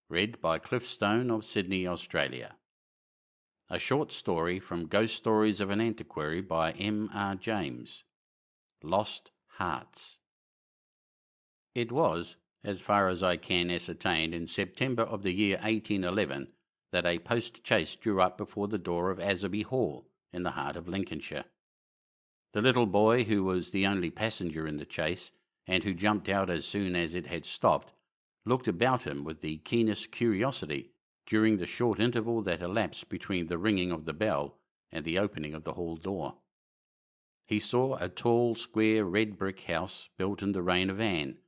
Read by Cliff Stone of Sydney, Australia. A short story from Ghost Stories of an Antiquary by M.R. James. Lost Hearts. It was, as far as I can ascertain, in September of the year 1811 that a post-chaise drew up before the door of Asby Hall in the heart of Lincolnshire. The little boy, who was the only passenger in the chaise, and who jumped out as soon as it had stopped, looked about him with the keenest curiosity during the short interval that elapsed between the ringing of the bell and the opening of the hall door. He saw a tall, square, red brick house built in the reign of Anne.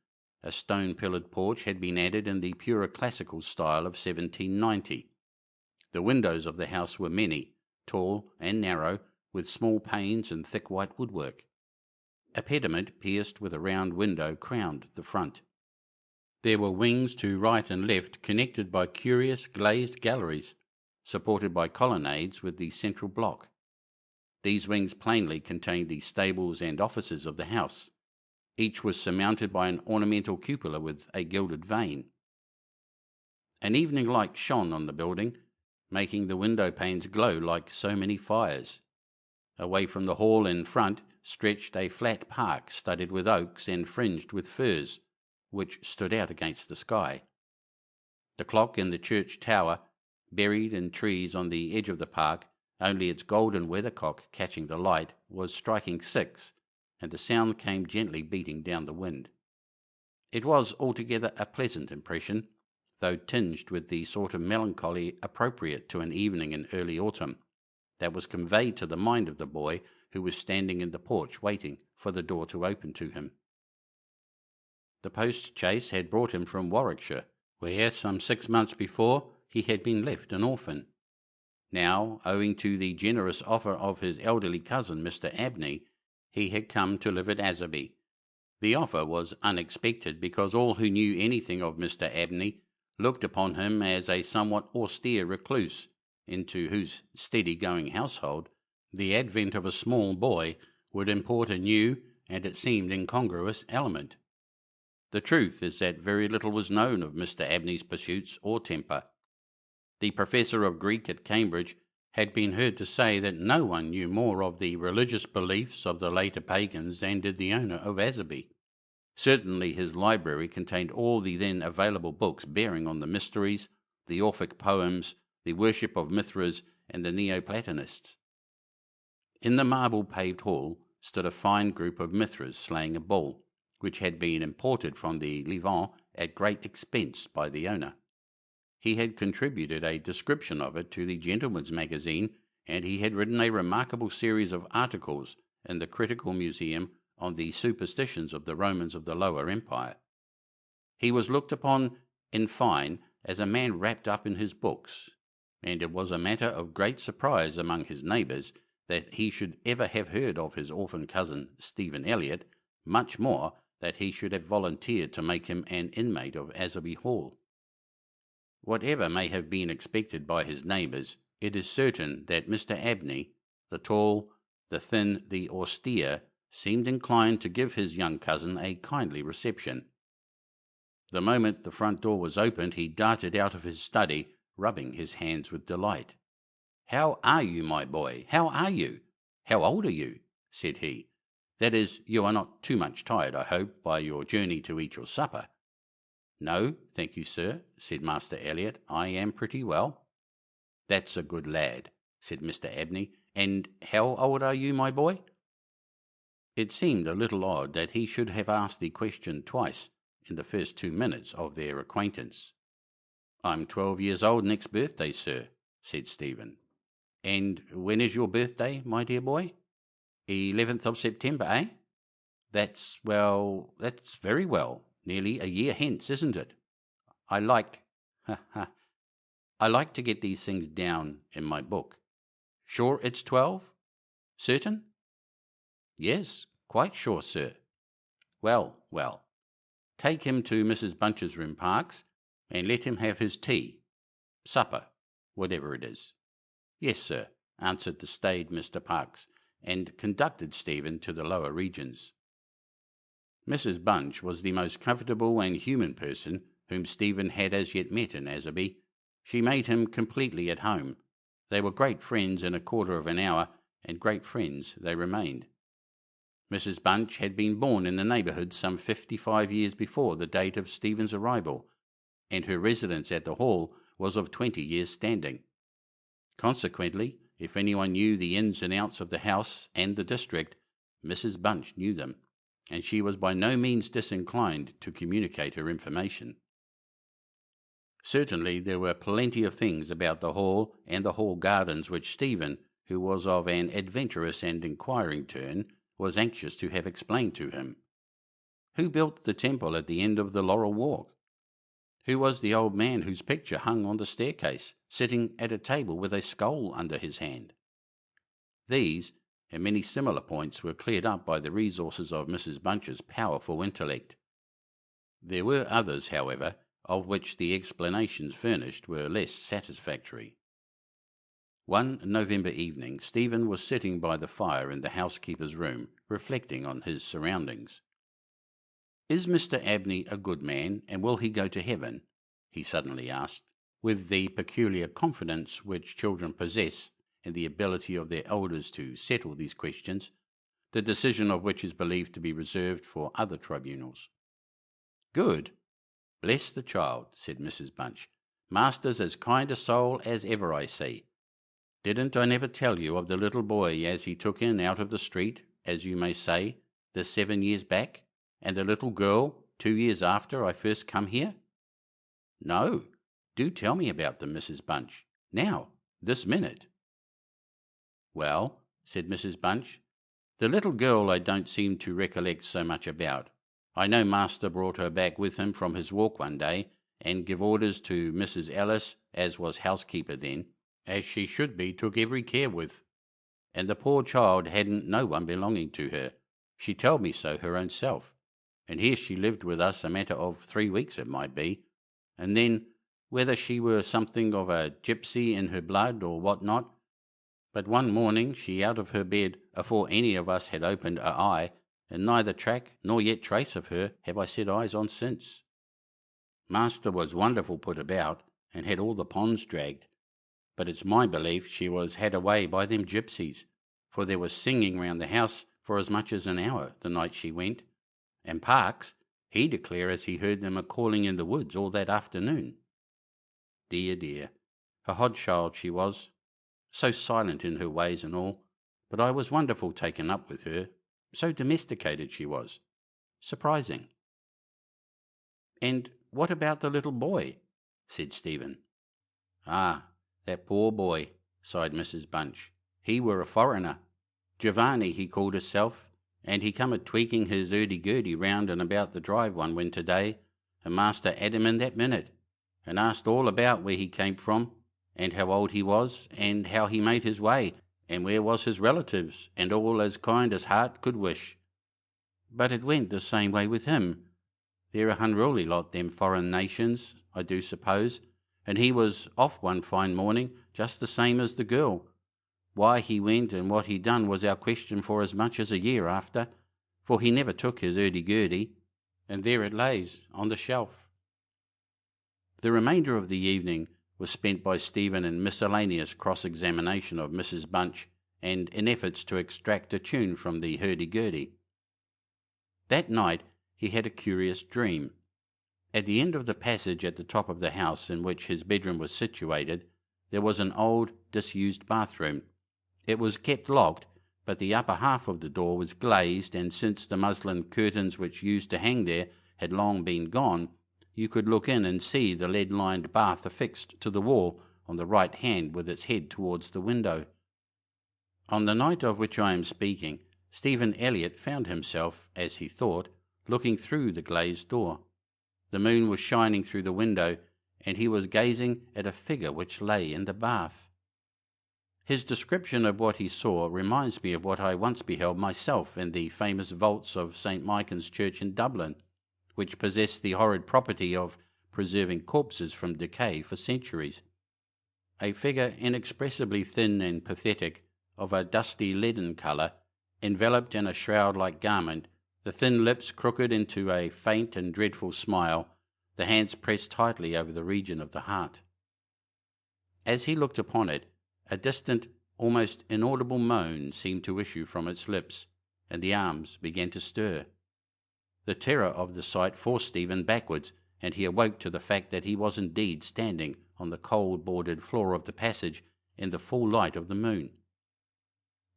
A stone-pillared porch had been added in the pure classical style of 1790. The windows of the house were many, tall and narrow, with small panes and thick white woodwork. A pediment pierced with a round window crowned the front. There were wings to right and left, connected by curious glazed galleries, supported by colonnades with the central block. These wings plainly contained the stables and offices of the house. Each was surmounted by an ornamental cupola with a gilded vane. An evening light shone on the building, making the window panes glow like so many fires. Away from the hall in front stretched a flat park studded with oaks and fringed with firs, which stood out against the sky. The clock in the church tower, buried in trees on the edge of the park, only its golden weathercock catching the light, was striking 6, and the sound came gently beating down the wind. It was altogether a pleasant impression, though tinged with the sort of melancholy appropriate to an evening in early autumn, that was conveyed to the mind of the boy who was standing in the porch waiting for the door to open to him. The post-chaise had brought him from Warwickshire, where some 6 months before he had been left an orphan. Now, owing to the generous offer of his elderly cousin, Mr. Abney, he had come to live at Asby. The offer was unexpected, because all who knew anything of Mr. Abney looked upon him as a somewhat austere recluse, into whose steady-going household the advent of a small boy would import a new, and it seemed incongruous, element. The truth is that very little was known of Mr. Abney's pursuits or temper. The professor of Greek at Cambridge had been heard to say that no one knew more of the religious beliefs of the later pagans than did the owner of Asby. Certainly his library contained all the then available books bearing on the mysteries, the Orphic poems, the worship of Mithras, and the Neoplatonists. In the marble-paved hall stood a fine group of Mithras slaying a bull, which had been imported from the Levant at great expense by the owner. He had contributed a description of it to the Gentleman's Magazine, and he had written a remarkable series of articles in the Critical Museum on the superstitions of the Romans of the Lower Empire. He was looked upon, in fine, as a man wrapped up in his books, and it was a matter of great surprise among his neighbours that he should ever have heard of his orphan cousin Stephen Elliott, much more that he should have volunteered to make him an inmate of Asby Hall. Whatever may have been expected by his neighbours, it is certain that Mr. Abney, the tall, the thin, the austere, seemed inclined to give his young cousin a kindly reception. The moment the front door was opened, he darted out of his study, rubbing his hands with delight. "How are you, my boy? How are you? How old are you?" said he. "That is, you are not too much tired, I hope, by your journey to eat your supper." "No, thank you, sir," said Master Elliot. "I am pretty well." "That's a good lad," said Mr. Abney. "And how old are you, my boy?" It seemed a little odd that he should have asked the question twice in the first 2 minutes of their acquaintance. "I'm 12 years old next birthday, sir," said Stephen. "And when is your birthday, my dear boy?" 11th of September, eh? That's very well. Nearly a year hence, isn't it? I like to get these things down in my book. Sure it's 12? Certain? Yes, quite sure, sir. Well. Take him to Mrs. Bunch's room, Parks, and let him have his tea, supper, whatever it is. Yes, sir, answered the staid Mr. Parks, and conducted Stephen to the lower regions. Mrs. Bunch was the most comfortable and human person whom Stephen had as yet met in Asby. She made him completely at home. They were great friends in a quarter of an hour, and great friends they remained. Mrs. Bunch had been born in the neighbourhood some 55 years before the date of Stephen's arrival, and her residence at the Hall was of 20 years' standing. Consequently, if anyone knew the ins and outs of the house and the district, Mrs. Bunch knew them, and she was by no means disinclined to communicate her information. Certainly there were plenty of things about the Hall and the Hall gardens which Stephen, who was of an adventurous and inquiring turn, was anxious to have explained to him. Who built the temple at the end of the Laurel Walk? Who was the old man whose picture hung on the staircase, sitting at a table with a skull under his hand? These, and many similar points, were cleared up by the resources of Mrs. Bunch's powerful intellect. There were others, however, of which the explanations furnished were less satisfactory. One November evening, Stephen was sitting by the fire in the housekeeper's room, reflecting on his surroundings. "Is Mr. Abney a good man, and will he go to heaven?" he suddenly asked, with the peculiar confidence which children possess in the ability of their elders to settle these questions, the decision of which is believed to be reserved for other tribunals. "Good? Bless the child," said Mrs. Bunch. "Master's as kind a soul as ever I see. Didn't I never tell you of the little boy as he took in out of the street, as you may say, this 7 years back, and the little girl 2 years after I first come here?" "No, do tell me about them, Mrs. Bunch. Now, this minute." "Well," said Mrs. Bunch, "the little girl I don't seem to recollect so much about. I know master brought her back with him from his walk one day, and give orders to Mrs. Ellis, as was housekeeper then, as she should be took every care with. And the poor child hadn't no one belonging to her. She told me so her own self. And here she lived with us a matter of 3 weeks it might be, and then, whether she were something of a gypsy in her blood or what not, but one morning she out of her bed afore any of us had opened a eye, and neither track nor yet trace of her have I set eyes on since. Master was wonderful put about, and had all the ponds dragged, but it's my belief she was had away by them gypsies, for there was singing round the house for as much as an hour the night she went, and Parks, he declare as he heard them a-calling in the woods all that afternoon. Dear, dear, a odd child she was, so silent in her ways and all, but I was wonderful taken up with her, so domesticated she was. Surprising." "And what about the little boy?" said Stephen. "Ah, that poor boy," sighed Mrs. Bunch. "He were a foreigner. Giovanni he called hisself, and he come a-tweaking his hurdy-gurdy round and about the drive one winter day, and master 'ad him in that minute, and asked all about where he came from, and how old he was, and how he made his way, and where was his relatives, and all as kind as heart could wish. But it went the same way with him. They're a unruly lot, them foreign nations, I do suppose, and he was off one fine morning just the same as the girl. Why he went and what he done was our question for as much as a year after, for he never took his hurdy-gurdy, and there it lays on the shelf." The remainder of the evening was spent by Stephen in miscellaneous cross-examination of Mrs. Bunch, and in efforts to extract a tune from the hurdy-gurdy. That night he had a curious dream. At the end of the passage at the top of the house in which his bedroom was situated, there was an old, disused bathroom. It was kept locked, but the upper half of the door was glazed, and since the muslin curtains which used to hang there had long been gone, you could look in and see the lead-lined bath affixed to the wall on the right hand with its head towards the window. On the night of which I am speaking, Stephen Elliott found himself, as he thought, looking through the glazed door. The moon was shining through the window, and he was gazing at a figure which lay in the bath. His description of what he saw reminds me of what I once beheld myself in the famous vaults of St. Michan's Church in Dublin, which possess the horrid property of preserving corpses from decay for centuries. A figure inexpressibly thin and pathetic, of a dusty leaden colour, enveloped in a shroud-like garment, the thin lips crooked into a faint and dreadful smile, the hands pressed tightly over the region of the heart. As he looked upon it, a distant, almost inaudible moan seemed to issue from its lips, and the arms began to stir. The terror of the sight forced Stephen backwards, and he awoke to the fact that he was indeed standing on the cold boarded floor of the passage in the full light of the moon.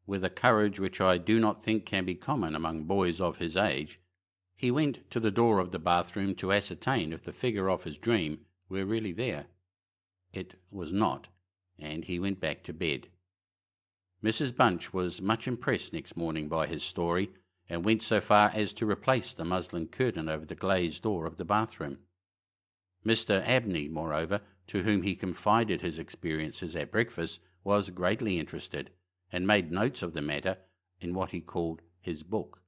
With a courage which I do not think can be common among boys of his age, he went to the door of the bathroom to ascertain if the figure of his dream were really there. It was not, and he went back to bed. Mrs. Bunch was much impressed next morning by his story, and went so far as to replace the muslin curtain over the glazed door of the bathroom. Mr. Abney, moreover, to whom he confided his experiences at breakfast, was greatly interested, and made notes of the matter in what he called his book.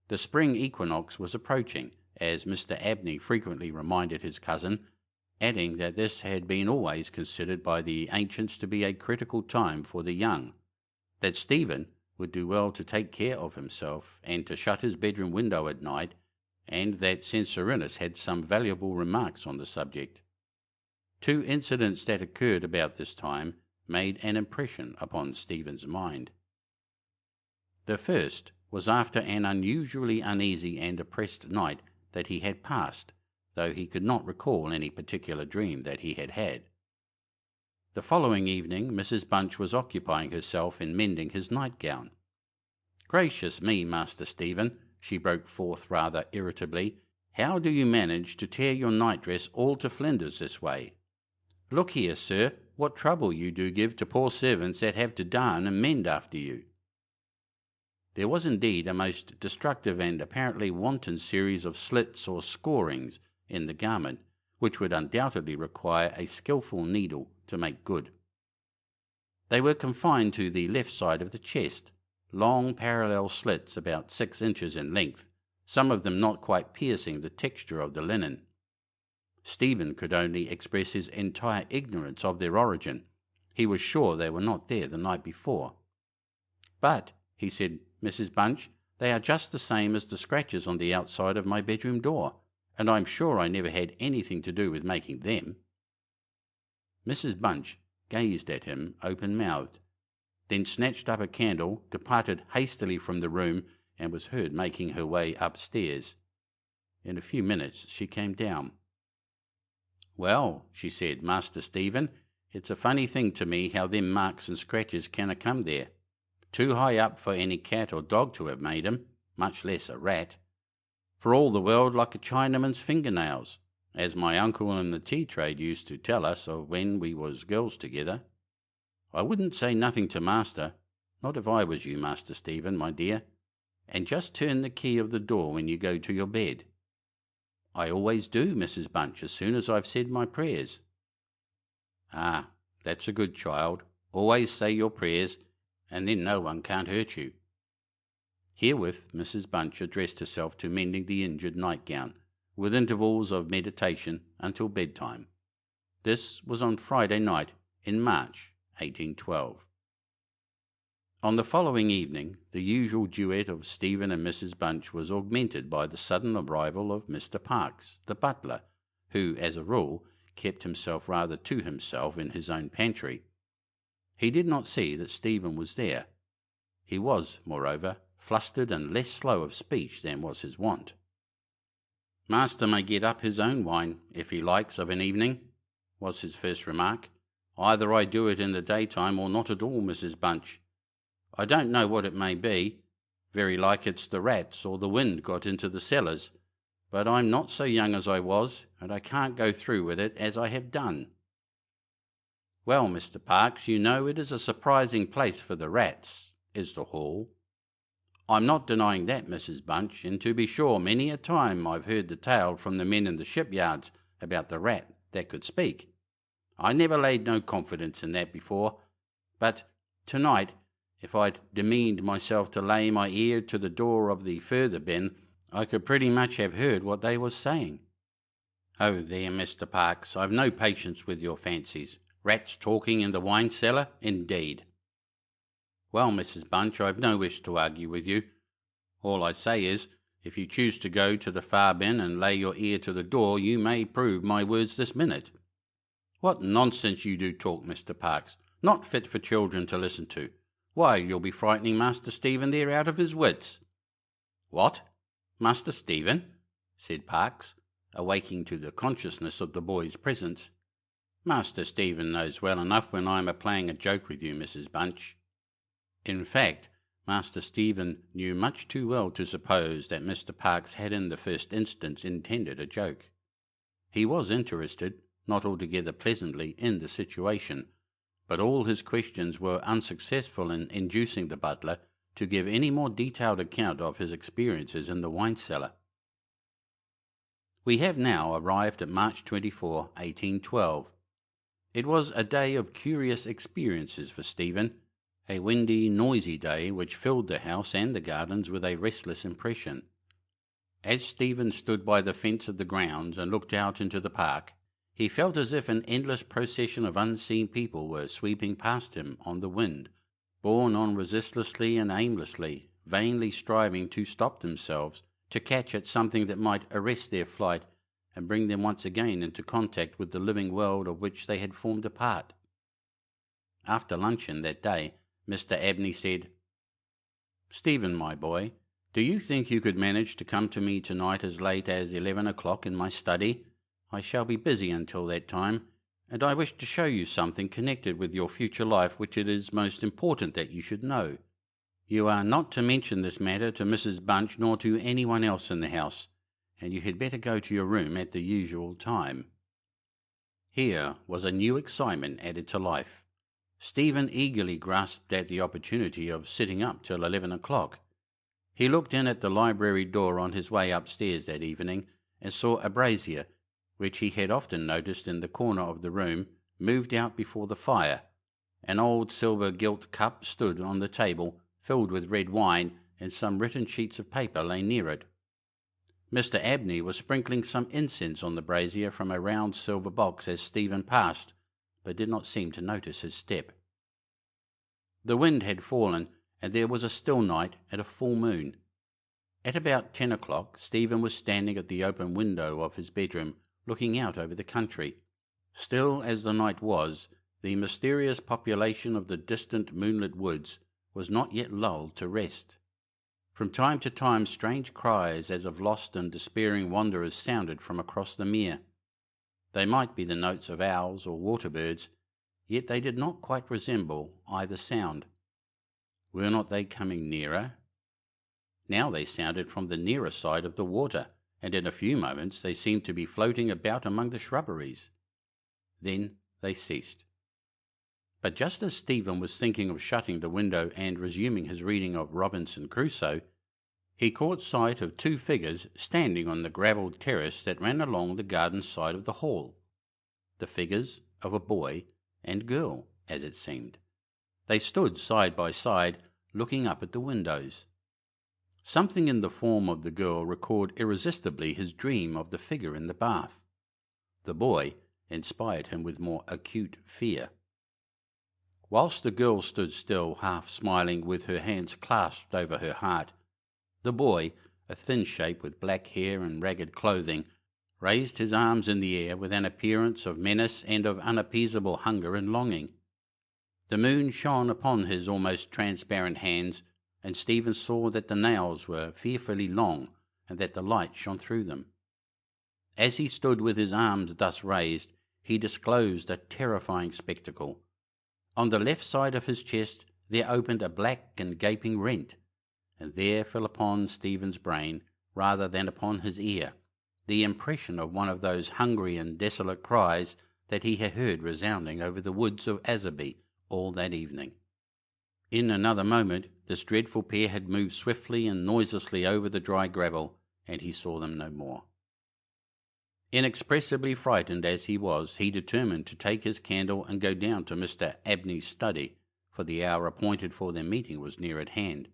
The spring equinox was approaching, as Mr. Abney frequently reminded his cousin, adding that this had been always considered by the ancients to be a critical time for the young, that Stephen would do well to take care of himself and to shut his bedroom window at night, and that Censorinus had some valuable remarks on the subject. Two incidents that occurred about this time made an impression upon Stephen's mind. The first was after an unusually uneasy and oppressed night that he had passed, though he could not recall any particular dream that he had had. The following evening Mrs. Bunch was occupying herself in mending his nightgown. "Gracious me, Master Stephen," she broke forth rather irritably, "how do you manage to tear your nightdress all to flinders this way? Look here, sir, what trouble you do give to poor servants that have to darn and mend after you." There was indeed a most destructive and apparently wanton series of slits or scorings in the garment, which would undoubtedly require a skilful needle to make good. They were confined to the left side of the chest, long parallel slits about 6 inches in length, some of them not quite piercing the texture of the linen. Stephen could only express his entire ignorance of their origin. He was sure they were not there the night before. "But," he said, "Mrs. Bunch, they are just the same as the scratches on the outside of my bedroom door, and I'm sure I never had anything to do with making them." Mrs. Bunch gazed at him open-mouthed, then snatched up a candle, departed hastily from the room, and was heard making her way upstairs. In a few minutes she came down. "Well," she said, "Master Stephen, it's a funny thing to me how them marks and scratches can a come there. Too high up for any cat or dog to have made 'em, much less a rat. For all the world like a Chinaman's fingernails, as my uncle in the tea trade used to tell us of when we was girls together. I wouldn't say nothing to master, not if I was you, Master Stephen, my dear, and just turn the key of the door when you go to your bed." "I always do, Mrs. Bunch, as soon as I've said my prayers." "Ah, that's a good child. Always say your prayers, and then no one can't hurt you." Herewith Mrs. Bunch addressed herself to mending the injured nightgown, with intervals of meditation until bedtime. This was on Friday night in March 1812. On the following evening the usual duet of Stephen and Mrs. Bunch was augmented by the sudden arrival of Mr. Parkes, the butler, who, as a rule, kept himself rather to himself in his own pantry. He did not see that Stephen was there. He was, moreover, flustered and less slow of speech than was his wont. "Master may get up his own wine, if he likes, of an evening," was his first remark. "Either I do it in the daytime or not at all, Mrs. Bunch. I don't know what it may be. Very like it's the rats or the wind got into the cellars. But I'm not so young as I was, and I can't go through with it as I have done." "Well, Mr. Parkes, you know it is a surprising place for the rats, is the hall." "I'm not denying that, Mrs. Bunch, and to be sure many a time I've heard the tale from the men in the shipyards about the rat that could speak. I never laid no confidence in that before, but to-night, if I'd demeaned myself to lay my ear to the door of the further bin, I could pretty much have heard what they was saying." "Oh, there, Mr. Parkes, I've no patience with your fancies. Rats talking in the wine cellar, indeed." "Well, Mrs. Bunch, I've no wish to argue with you. All I say is, If you choose to go to the far bin and lay your ear to the door, you may prove my words this minute." "What nonsense you do talk, Mr. Parkes. Not fit for children to listen to. Why, you'll be frightening Master Stephen there out of his wits." "What? Master Stephen?" said Parkes, awaking to the consciousness of the boy's presence. "Master Stephen knows well enough when I am a-playing a joke with you, Mrs. Bunch." In fact, Master Stephen knew much too well to suppose that Mr. Parkes had in the first instance intended a joke. He was interested, not altogether pleasantly, in the situation, but all his questions were unsuccessful in inducing the butler to give any more detailed account of his experiences in the wine cellar. We have now arrived at March 24, 1812. It was a day of curious experiences for Stephen, a windy, noisy day which filled the house and the gardens with a restless impression. As Stephen stood by the fence of the grounds and looked out into the park, he felt as if an endless procession of unseen people were sweeping past him on the wind, borne on resistlessly and aimlessly, vainly striving to stop themselves, to catch at something that might arrest their flight and bring them once again into contact with the living world of which they had formed a part. After luncheon that day, Mr. Abney said, "Stephen, my boy, do you think you could manage to come to me tonight as late as 11 o'clock in my study? I shall be busy until that time, and I wish to show you something connected with your future life which it is most important that you should know. You are not to mention this matter to Mrs. Bunch nor to anyone else in the house, and you had better go to your room at the usual time." Here was a new excitement added to life. Stephen eagerly grasped at the opportunity of sitting up till 11 o'clock. He looked in at the library door on his way upstairs that evening, and saw a brazier, which he had often noticed in the corner of the room, moved out before the fire. An old silver gilt cup stood on the table, filled with red wine, and some written sheets of paper lay near it. Mr. Abney was sprinkling some incense on the brazier from a round silver box as Stephen passed, but did not seem to notice his step. The wind had fallen, and there was a still night and a full moon. At about 10 o'clock, Stephen was standing at the open window of his bedroom, looking out over the country. Still as the night was, the mysterious population of the distant moonlit woods was not yet lulled to rest. From time to time strange cries as of lost and despairing wanderers sounded from across the mere. They might be the notes of owls or water-birds, yet they did not quite resemble either sound. Were not they coming nearer? Now they sounded from the nearer side of the water, and in a few moments they seemed to be floating about among the shrubberies. Then they ceased. But just as Stephen was thinking of shutting the window and resuming his reading of Robinson Crusoe, he caught sight of two figures standing on the gravelled terrace that ran along the garden side of the hall. The figures of a boy and girl, as it seemed. They stood side by side, looking up at the windows. Something in the form of the girl recalled irresistibly his dream of the figure in the bath. The boy inspired him with more acute fear. Whilst the girl stood still, half smiling, with her hands clasped over her heart, the boy, a thin shape with black hair and ragged clothing, raised his arms in the air with an appearance of menace and of unappeasable hunger and longing. The moon shone upon his almost transparent hands, and Stephen saw that the nails were fearfully long and that the light shone through them. As he stood with his arms thus raised, he disclosed a terrifying spectacle. On the left side of his chest there opened a black and gaping rent, and there fell upon Stephen's brain, rather than upon his ear, the impression of one of those hungry and desolate cries that he had heard resounding over the woods of Azerby all that evening. In another moment this dreadful pair had moved swiftly and noiselessly over the dry gravel, and he saw them no more. Inexpressibly frightened as he was, he determined to take his candle and go down to Mr. Abney's study, for the hour appointed for their meeting was near at hand.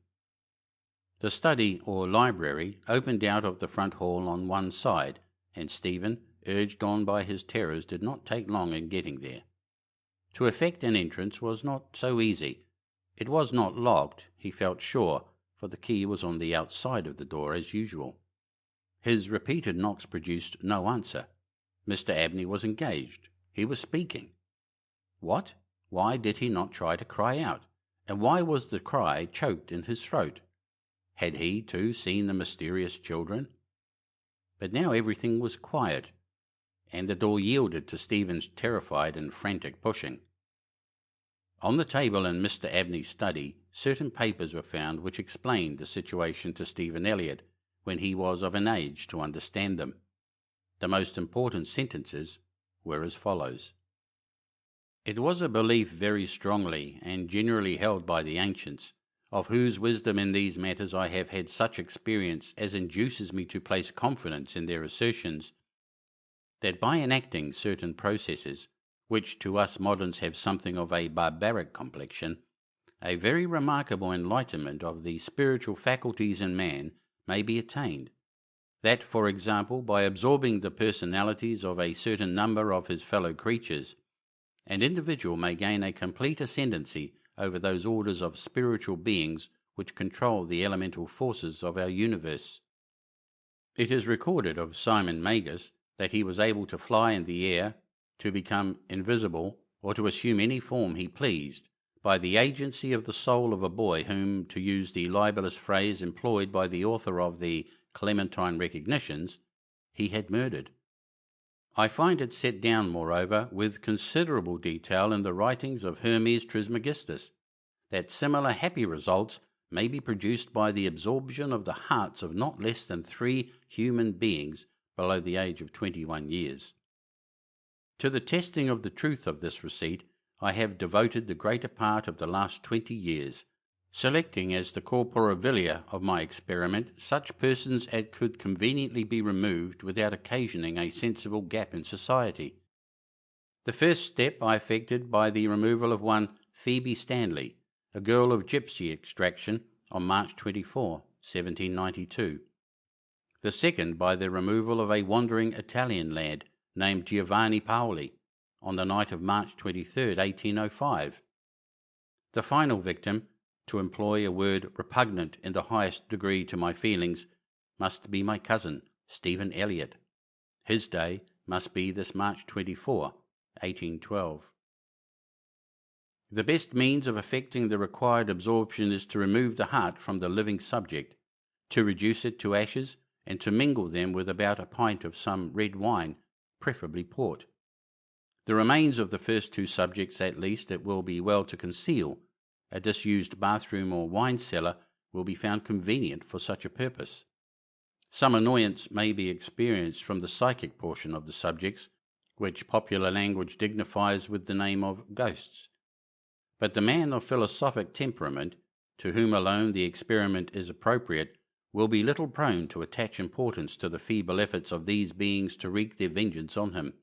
The study, or library, opened out of the front hall on one side, and Stephen, urged on by his terrors, did not take long in getting there. To effect an entrance was not so easy. It was not locked, he felt sure, for the key was on the outside of the door as usual. His repeated knocks produced no answer. Mr. Abney was engaged. He was speaking. What? Why did he not try to cry out? And why was the cry choked in his throat? Had he, too, seen the mysterious children? But now everything was quiet, and the door yielded to Stephen's terrified and frantic pushing. On the table in Mr. Abney's study, certain papers were found which explained the situation to Stephen Elliott when he was of an age to understand them. The most important sentences were as follows. It was a belief very strongly and generally held by the ancients, of whose wisdom in these matters I have had such experience as induces me to place confidence in their assertions, that by enacting certain processes, which to us moderns have something of a barbaric complexion, a very remarkable enlightenment of the spiritual faculties in man may be attained. That, for example, by absorbing the personalities of a certain number of his fellow creatures, an individual may gain a complete ascendancy over those orders of spiritual beings which control the elemental forces of our universe. It is recorded of Simon Magus that he was able to fly in the air, to become invisible, or to assume any form he pleased, by the agency of the soul of a boy whom, to use the libellous phrase employed by the author of the Clementine Recognitions, he had murdered. I find it set down, moreover, with considerable detail in the writings of Hermes Trismegistus, that similar happy results may be produced by the absorption of the hearts of not less than 3 human beings below the age of 21 years. To the testing of the truth of this receipt I have devoted the greater part of the last 20 years, selecting as the corpora vilia of my experiment such persons as could conveniently be removed without occasioning a sensible gap in society. The first step I effected by the removal of one Phoebe Stanley, a girl of gypsy extraction, on March 24, 1792. The second by the removal of a wandering Italian lad named Giovanni Paoli, on the night of March 23, 1805. The final victim, to employ a word repugnant in the highest degree to my feelings, must be my cousin, Stephen Elliott. His day must be this March 24, 1812. The best means of effecting the required absorption is to remove the heart from the living subject, to reduce it to ashes, and to mingle them with about a pint of some red wine, preferably port. The remains of the first 2 subjects, at least, it will be well to conceal. A disused bathroom or wine cellar will be found convenient for such a purpose. Some annoyance may be experienced from the psychic portion of the subjects, which popular language dignifies with the name of ghosts. But the man of philosophic temperament, to whom alone the experiment is appropriate, will be little prone to attach importance to the feeble efforts of these beings to wreak their vengeance on him.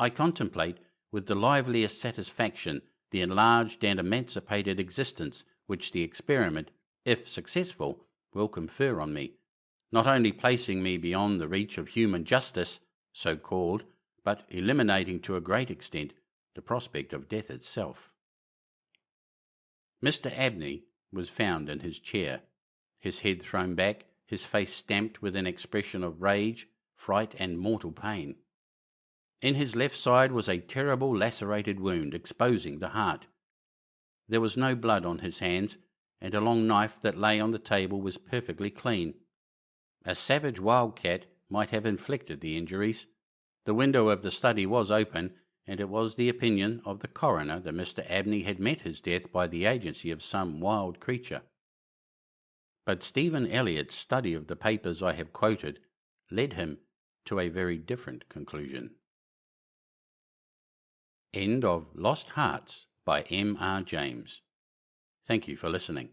I contemplate with the liveliest satisfaction the enlarged and emancipated existence which the experiment, if successful, will confer on me, not only placing me beyond the reach of human justice, so called, but eliminating to a great extent the prospect of death itself. Mr. Abney was found in his chair, his head thrown back, his face stamped with an expression of rage, fright, and mortal pain. In his left side was a terrible lacerated wound exposing the heart. There was no blood on his hands, and a long knife that lay on the table was perfectly clean. A savage wildcat might have inflicted the injuries. The window of the study was open, and it was the opinion of the coroner that Mr. Abney had met his death by the agency of some wild creature. But Stephen Elliott's study of the papers I have quoted led him to a very different conclusion. End of Lost Hearts by M. R. James. Thank you for listening.